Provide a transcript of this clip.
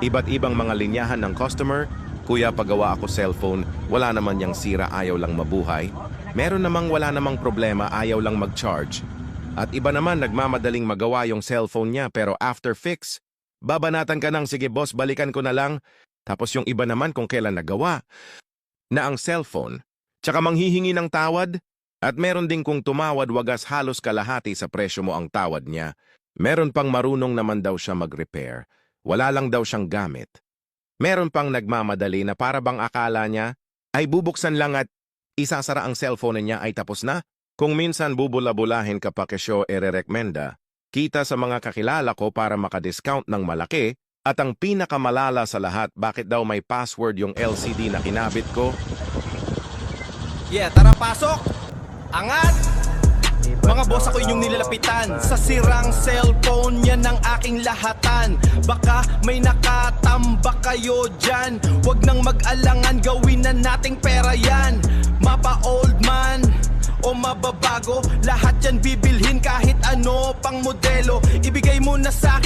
Iba't ibang mga linyahan ng customer. Kuya, pagawa ako cellphone, wala naman yang sira, ayaw lang mabuhay. Meron namang wala namang problema, ayaw lang mag-charge. At iba naman nagmamadaling magawa yung cellphone niya pero after fix, babanatan ka ng, sige boss, balikan ko na lang. Tapos yung iba naman kung kailan nagawa na ang cellphone, tsaka manghihingi ng tawad. At meron din kung tumawad wagas halos kalahati sa presyo mo ang tawad niya. Meron pang marunong naman daw siya mag-repair. Wala lang daw siyang gamit. Meron pang nagmamadali na para bang akala niya ay bubuksan lang at isasara ang cellphone niya ay tapos na. Kung minsan bubula-bulahin ka pa kesyo ere-recommenda, kita sa mga kakilala ko para makadiscount ng malaki at ang pinakamalala sa lahat, bakit daw may password yung LCD na kinabit ko? Yeah, tara pasok! Angat! Mga boss, ako inyong nilalapitan. Sa sirang cellphone, yan ang aking lahatan. Baka may nakatambak kayo dyan. Huwag nang mag-alangan, gawin na nating pera yan. Mapa old man o mababago, lahat yan bibilhin kahit ano pang modelo. Ibigay mo na sa